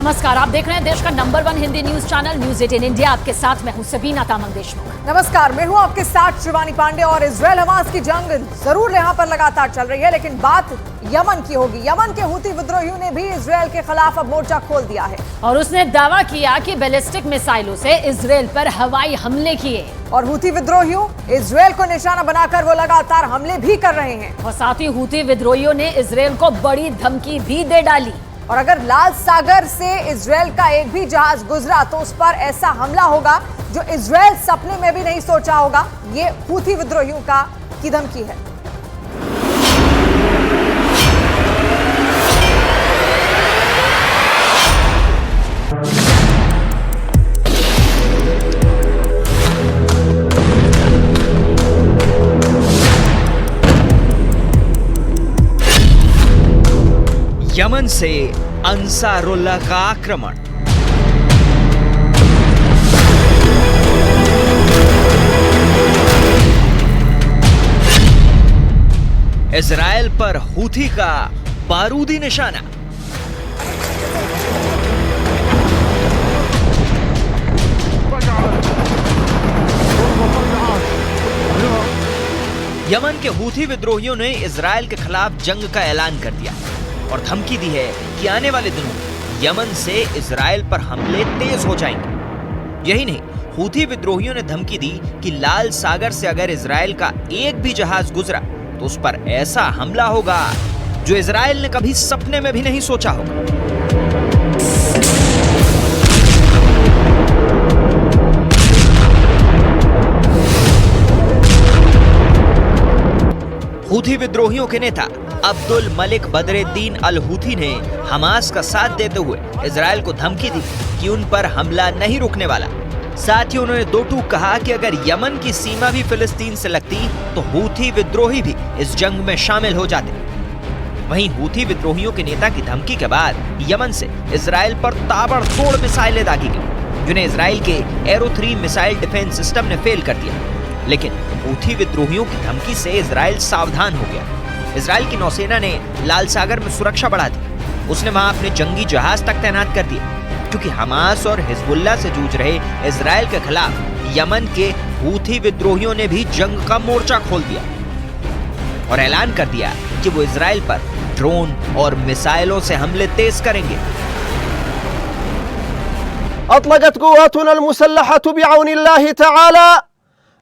नमस्कार, आप देख रहे हैं देश का number 1 Hindi news channel news 18 India. आपके साथ मैं हूं सबीना तामंग देशमुख। नमस्कार, मैं हूं आपके साथ शिवानी पांडे। और इजराइल हमास की जंग जरूर यहां पर लगातार चल रही है, लेकिन बात यमन की होगी। यमन के हूती विद्रोहियों ने भी इजराइल के खिलाफ अब मोर्चा खोल दिया है और उसने दावा किया कि बैलिस्टिक मिसाइलों से इजराइल पर हवाई हमले किए। और हूती विद्रोहियों इजराइल को निशाना बनाकर वो लगातार हमले भी कर रहे हैं। और साथ ही हूती विद्रोहियों ने इजराइल को बड़ी धमकी भी दे डाली। और अगर लाल सागर से इजराइल का एक भी जहाज गुजरा तो उस पर ऐसा हमला होगा जो इजराइल सपने में भी नहीं सोचा होगा। ये हूती विद्रोहियों की धमकी है। यमन से अंसारुल्लाह का आक्रमण। इजराइल पर हूथी का बारूदी निशाना। यमन के हूथी विद्रोहियों ने इजराइल के खिलाफ जंग का ऐलान कर दिया और धमकी दी है कि आने वाले दिनों में यमन से इजराइल पर हमले तेज हो जाएंगे। यही नहीं, हूथी विद्रोहियों ने धमकी दी कि लाल सागर से अगर इजराइल का एक भी जहाज गुजरा तो उस पर ऐसा हमला होगा जो इजराइल ने कभी सपने में भी नहीं सोचा होगा। हूथी विद्रोहियों के नेता अब्दुल मलिक बदरुद्दीन अल हूथी ने हमास का साथ देते हुए इजराइल को धमकी दी कि उन पर हमला नहीं रुकने वाला। साथ ही उन्होंने दो टूक कहा कि अगर यमन की सीमा भी फिलिस्तीन से लगती तो हूथी विद्रोही भी इस जंग में शामिल हो जाते। वहीं हूथी विद्रोहियों के नेता की धमकी के बाद यमन से इजराइल पर ताबड़तोड़ मिसाइलें दागी गई, जिन्हें इजराइल के एरो 3 मिसाइल डिफेंस सिस्टम ने फेल कर दिया। लेकिन हूथी विद्रोहियों की धमकी से इजराइल सावधान हो गया। इजराइल की नौसेना ने लाल सागर में सुरक्षा बढ़ा दी। उसने वहां अपने जंगी जहाज तक तैनात कर दिए, क्योंकि हमास और हिजबुल्लाह से जूझ रहे इजराइल के खिलाफ यमन के हूथी विद्रोहियों ने भी जंग का मोर्चा खोल दिया और ऐलान कर दिया कि वो इजराइल पर ड्रोन और मिसाइलों से हमले तेज करेंगे। अतलक़त क़ुव्वतुना अल-मुसल्लहतु बिअौनिल्लाहि तआला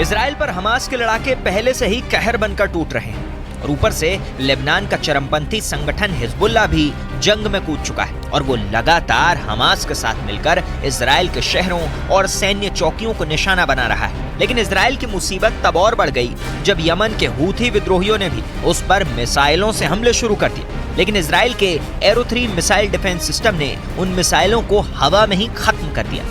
इजराइल पर हमास के लड़ाके पहले से ही कहर बनकर टूट रहे हैं और ऊपर से लेबनान का चरमपंथी संगठन हिजबुल्लाह भी जंग में कूद चुका है और वो लगातार हमास के साथ मिलकर इजराइल के शहरों और सैन्य चौकियों को निशाना बना रहा है। लेकिन इजराइल की मुसीबत तब और बढ़ गई जब यमन के हूथी विद्रोहियों ने भी उस पर मिसाइलों से हमले शुरू कर दिए। लेकिन इजराइल के एरो 3 मिसाइल डिफेंस सिस्टम ने उन मिसाइलों को हवा में ही खत्म कर दिया।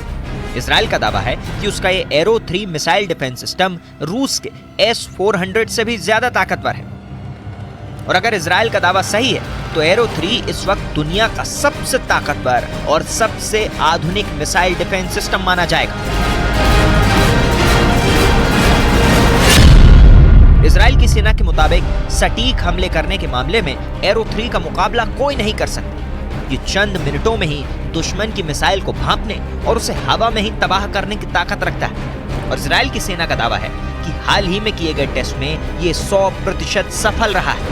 इजराइल का दावा है कि उसका ये एरो 3 मिसाइल डिफेंस सिस्टम रूस के S-400 से भी ज्यादा ताकतवर है। और अगर इजराइल का दावा सही है तो एरो 3 इस वक्त दुनिया का सबसे ताकतवर और सबसे आधुनिक मिसाइल डिफेंस सिस्टम माना जाएगा। इजराइल की सेना के मुताबिक सटीक हमले करने के मामले में एरो 3 का मुकाबला कोई नहीं कर सकता। ये चंद मिनटों में ही दुश्मन की मिसाइल को भांपने और उसे हवा में ही तबाह करने की ताकत रखता है। और इजराइल की सेना का दावा है कि हाल ही में किए गए टेस्ट में ये 100% सफल रहा है।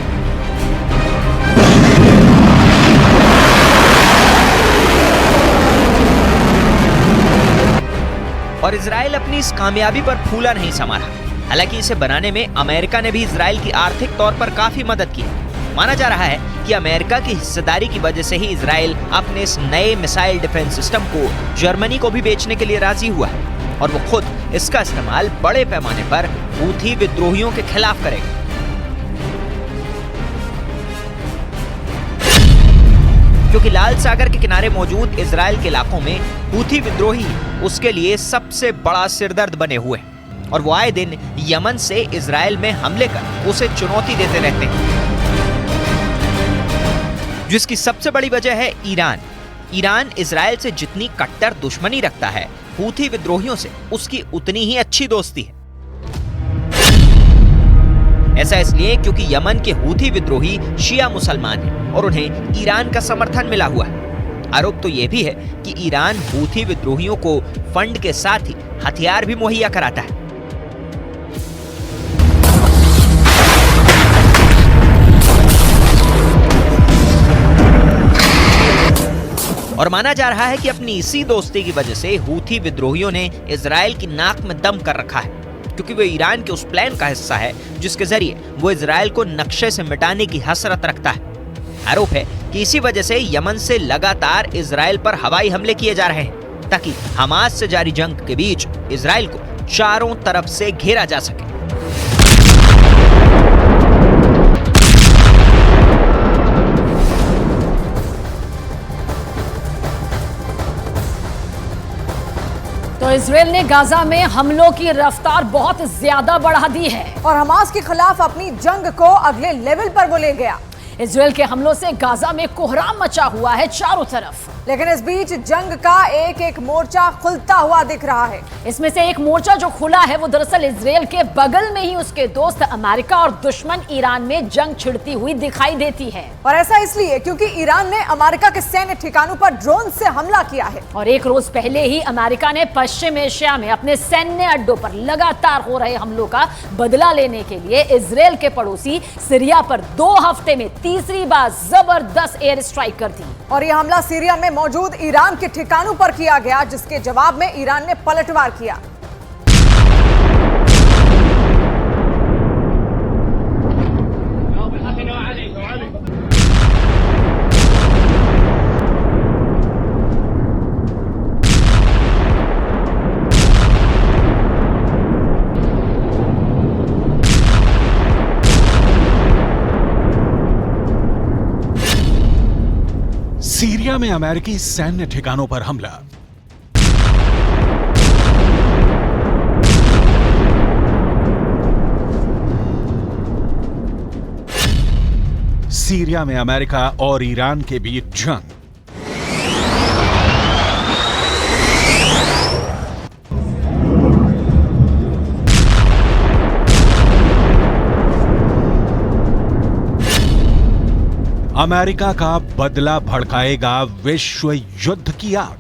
और इजराइल अपनी इस कामयाबी पर फूला नहीं समा रहा। हालांकि इसे बनाने में अमेरिका ने भी इजराइल की आर्थिक तौर पर काफी मदद की है। माना जा रहा है कि अमेरिका की हिस्सेदारी की वजह से ही इजराइल अपने इस नए मिसाइल डिफेंस सिस्टम को जर्मनी को भी बेचने के लिए राजी हुआ है और वो खुद इसका इस्तेमाल बड़े पैमाने पर हूथी विद्रोहियों के खिलाफ करेगा। क्योंकि लाल सागर के किनारे मौजूद इजराइल के इलाकों में हूथी विद्रोही उसके लिए सबसे बड़ा सिरदर्द बने हुए हैं और वो आए दिन यमन से इजराइल में हमले कर उसे चुनौती देते रहते हैं, जिसकी सबसे बड़ी वजह है ईरान। ईरान इजराइल से जितनी कट्टर दुश्मनी रखता है, हूथी विद्रोहियों से उसकी उतनी ही अच्छी दोस्ती है। ऐसा इसलिए क्योंकि यमन के हूथी विद्रोही शिया मुसलमान हैं और उन्हें ईरान का समर्थन मिला हुआ है। आरोप तो यह भी है कि ईरान हूथी विद्रोहियों को फंड के साथ ही हथियार भी मुहैया कराता है। और माना जा रहा है कि अपनी इसी दोस्ती की वजह से हूथी विद्रोहियों ने इजराइल की नाक में दम कर रखा है, क्योंकि वो ईरान के उस प्लान का हिस्सा है जिसके जरिए वो इजराइल को नक्शे से मिटाने की हसरत रखता है। आरोप है कि इसी वजह से यमन से लगातार इजराइल पर हवाई हमले किए जा रहे हैं, ताकि हमास से जारी जंग के बीच इजराइल को चारों तरफ से घेरा जा सके। तो इजराइल ने गाजा में हमलों की रफ्तार बहुत ज्यादा बढ़ा दी है और हमास के खिलाफ अपनी जंग को अगले लेवल पर वो ले गया। इजराइल के हमलों से गाजा में कोहराम मचा हुआ है चारों तरफ, लेकिन इस बीच जंग का एक एक मोर्चा खुलता हुआ दिख रहा है। इसमें से एक मोर्चा जो खुला है वो दरअसल इजराइल के बगल में ही उसके दोस्त अमेरिका और दुश्मन ईरान में जंग छिड़ती हुई दिखाई देती है। और ऐसा इसलिए क्योंकि ईरान ने अमेरिका के सैन्य ठिकानों पर ड्रोन से हमला किया है। और एक रोज पहले ही अमेरिका ने पश्चिम एशिया में अपने सैन्य अड्डों पर लगातार हो रहे हमलों का बदला लेने के लिए इजराइल के पड़ोसी सीरिया पर 2 हफ्ते में तीसरी बार जबरदस्त एयर स्ट्राइक कर दी। और यह हमला सीरिया में मौजूद ईरान के ठिकानों पर किया गया, जिसके जवाब में ईरान ने पलटवार किया। सीरिया में अमेरिकी सैन्य ठिकानों पर हमला। सीरिया में अमेरिका और ईरान के बीच जंग। अमेरिका का बदला भड़काएगा विश्व युद्ध की आग।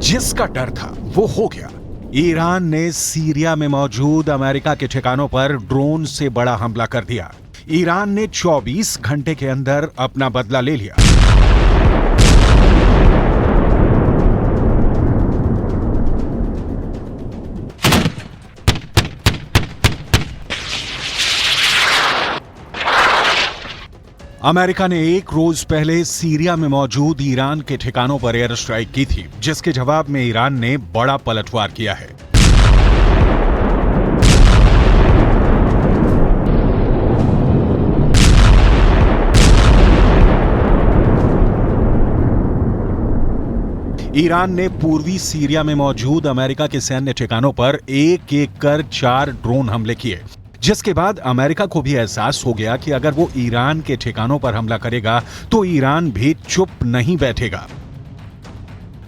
जिसका डर था वो हो गया। ईरान ने सीरिया में मौजूद अमेरिका के ठिकानों पर ड्रोन से बड़ा हमला कर दिया। ईरान ने 24 घंटे के अंदर अपना बदला ले लिया। अमेरिका ने एक रोज पहले सीरिया में मौजूद ईरान के ठिकानों पर एयर स्ट्राइक की थी, जिसके जवाब में ईरान ने बड़ा पलटवार किया है। ईरान ने पूर्वी सीरिया में मौजूद अमेरिका के सैन्य ठिकानों पर एक एक कर 4 ड्रोन हमले किए, जिसके बाद अमेरिका को भी एहसास हो गया कि अगर वो ईरान के ठिकानों पर हमला करेगा तो ईरान भी चुप नहीं बैठेगा।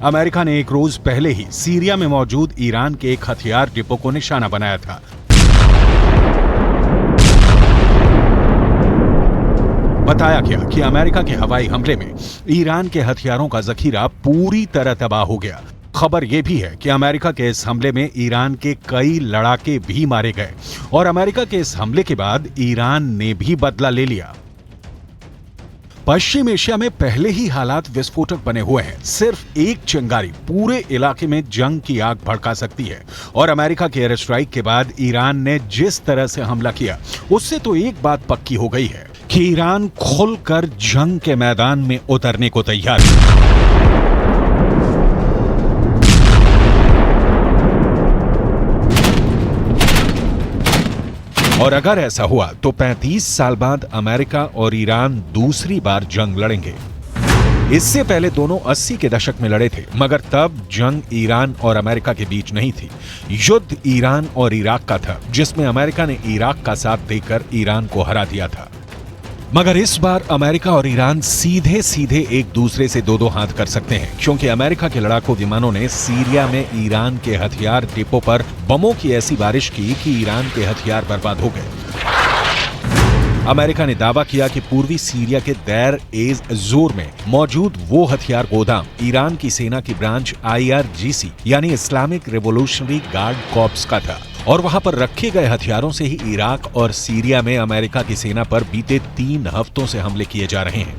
अमेरिका ने एक रोज पहले ही सीरिया में मौजूद ईरान के एक हथियार डिपो को निशाना बनाया था। बताया गया कि अमेरिका के हवाई हमले में ईरान के हथियारों का जखीरा पूरी तरह तबाह हो गया। खबर यह भी है कि अमेरिका के इस हमले में ईरान के कई लड़ाके भी मारे गए और अमेरिका के इस हमले के बाद ईरान ने भी बदला ले लिया। पश्चिम एशिया में पहले ही हालात विस्फोटक बने हुए हैं। सिर्फ एक चिंगारी पूरे इलाके में जंग की आग भड़का सकती है और अमेरिका के एयर स्ट्राइक के बाद ईरान ने जिस तरह से हमला किया, उससे तो एक बात पक्की हो गई है कि ईरान खुलकर जंग के मैदान में उतरने को तैयार है। और अगर ऐसा हुआ तो 35 साल बाद अमेरिका और ईरान दूसरी बार जंग लड़ेंगे। इससे पहले दोनों 80 के दशक में लड़े थे, मगर तब जंग ईरान और अमेरिका के बीच नहीं थी। युद्ध ईरान और इराक का था, जिसमें अमेरिका ने इराक का साथ देकर ईरान को हरा दिया था। मगर इस बार अमेरिका और ईरान सीधे सीधे एक दूसरे से दो हाथ कर सकते हैं, क्योंकि अमेरिका के लड़ाकू विमानों ने सीरिया में ईरान के हथियार डिपो पर बमों की ऐसी बारिश की कि ईरान के हथियार बर्बाद हो गए। अमेरिका ने दावा किया कि पूर्वी सीरिया के दैर एज जोर में मौजूद वो हथियार गोदाम ईरान की सेना की ब्रांच IRGC यानी इस्लामिक रिवॉल्यूशनरी गार्ड कॉर्प्स का था, और वहां पर रखे गए हथियारों से ही इराक और सीरिया में अमेरिका की सेना पर बीते 3 हफ्तों से हमले किए जा रहे हैं।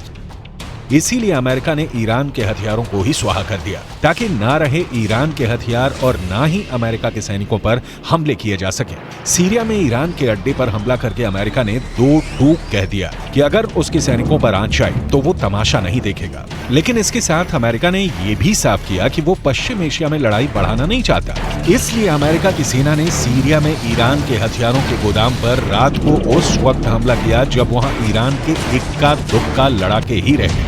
इसीलिए अमेरिका ने ईरान के हथियारों को ही स्वाहा कर दिया, ताकि ना रहे ईरान के हथियार और ना ही अमेरिका के सैनिकों पर हमले किए जा सके। सीरिया में ईरान के अड्डे पर हमला करके अमेरिका ने 2 टूक कह दिया कि अगर उसके सैनिकों पर आंच आए तो वो तमाशा नहीं देखेगा। लेकिन इसके साथ अमेरिका ने ये भी साफ किया कि वो पश्चिम एशिया में लड़ाई बढ़ाना नहीं चाहता। इसलिए अमेरिका की सेना ने सीरिया में ईरान के हथियारों के गोदाम पर रात को उस वक्त हमला किया जब वहां ईरान के इक्का दुक्का लड़ाके ही रहे।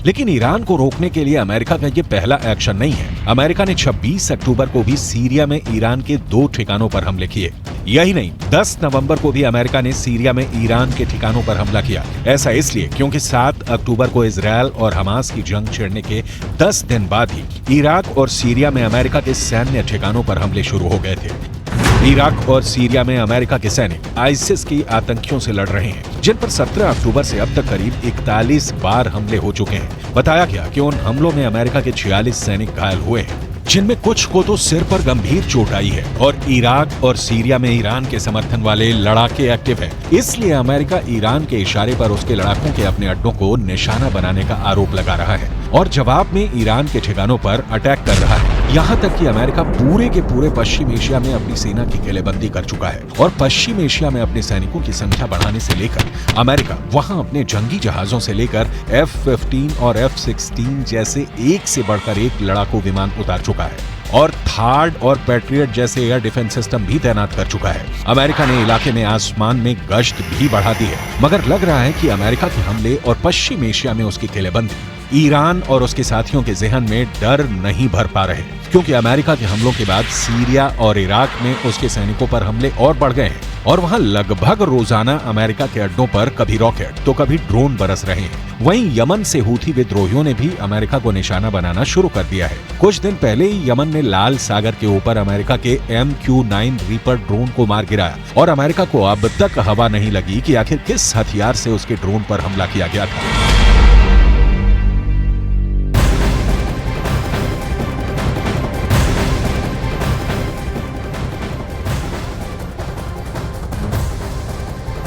लेकिन ईरान को रोकने के लिए अमेरिका का ये पहला एक्शन नहीं है। अमेरिका ने 26 अक्टूबर को भी सीरिया में ईरान के 2 ठिकानों पर हमले किए। यही नहीं, 10 नवंबर को भी अमेरिका ने सीरिया में ईरान के ठिकानों पर हमला किया। ऐसा इसलिए क्योंकि 7 अक्टूबर को इजरायल और हमास की जंग छिड़ने के 10 दिन बाद ही इराक और सीरिया में अमेरिका के सैन्य ठिकानों पर हमले शुरू हो गए थे। इराक और सीरिया में अमेरिका के सैनिक आईसिस की आतंकियों से लड़ रहे हैं, जिन पर 17 अक्टूबर से अब तक करीब 41 बार हमले हो चुके हैं। बताया गया कि उन हमलों में अमेरिका के 46 सैनिक घायल हुए हैं, जिनमें कुछ को तो सिर पर गंभीर चोट आई है। और इराक और सीरिया में ईरान के समर्थन वाले लड़ाके एक्टिव हैं। इसलिए अमेरिका ईरान के इशारे पर उसके लड़ाकों के अपने अड्डों को निशाना बनाने का आरोप लगा रहा है और जवाब में ईरान के ठिकानों पर अटैक कर रहा है। यहाँ तक कि अमेरिका पूरे के पूरे पश्चिम एशिया में अपनी सेना की किलेबंदी कर चुका है और पश्चिम एशिया में अपने सैनिकों की संख्या बढ़ाने से लेकर अमेरिका वहाँ अपने जंगी जहाजों से लेकर F-15 और F-16 जैसे एक से बढ़कर एक लड़ाकू विमान उतार चुका है और थार्ड और पैट्रियट जैसे एयर डिफेंस सिस्टम भी तैनात कर चुका है। अमेरिका ने इलाके में आसमान में गश्त भी बढ़ा दी है, मगर लग रहा है कि अमेरिका के हमले और पश्चिम एशिया में उसकी किलेबंदी ईरान और उसके साथियों के जहन में डर नहीं भर पा रहे, क्योंकि अमेरिका के हमलों के बाद सीरिया और इराक में उसके सैनिकों पर हमले और बढ़ गए हैं और वहां लगभग रोजाना अमेरिका के अड्डों पर कभी रॉकेट तो कभी ड्रोन बरस रहे हैं। वहीं यमन से हूथी विद्रोहियों ने भी अमेरिका को निशाना बनाना शुरू कर दिया है। कुछ दिन पहले ही यमन ने लाल सागर के ऊपर अमेरिका के MQ-9 रीपर ड्रोन को मार गिराया और अमेरिका को अब तक हवा नहीं लगी कि आखिर किस हथियार से उसके ड्रोन पर हमला किया गया था।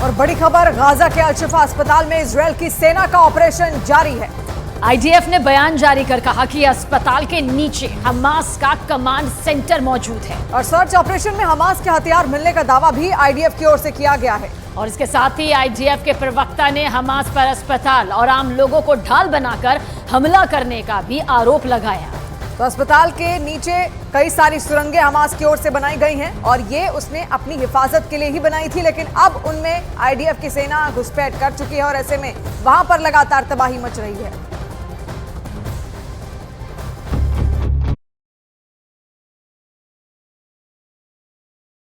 और बड़ी खबर, गाजा के अल-शिफा अस्पताल में इजरायल की सेना का ऑपरेशन जारी है। IDF ने बयान जारी कर कहा कि अस्पताल के नीचे हमास का कमांड सेंटर मौजूद है और सर्च ऑपरेशन में हमास के हथियार मिलने का दावा भी IDF की ओर से किया गया है। और इसके साथ ही IDF के प्रवक्ता ने हमास पर अस्पताल और आम लोगों को ढाल बनाकर हमला करने का भी आरोप लगाया। तो अस्पताल के नीचे कई सारी सुरंगें हमास की ओर से बनाई गई हैं और ये उसने अपनी हिफाजत के लिए ही बनाई थी, लेकिन अब उनमें IDF की सेना घुसपैठ कर चुकी है और ऐसे में वहां पर लगातार तबाही मच रही है।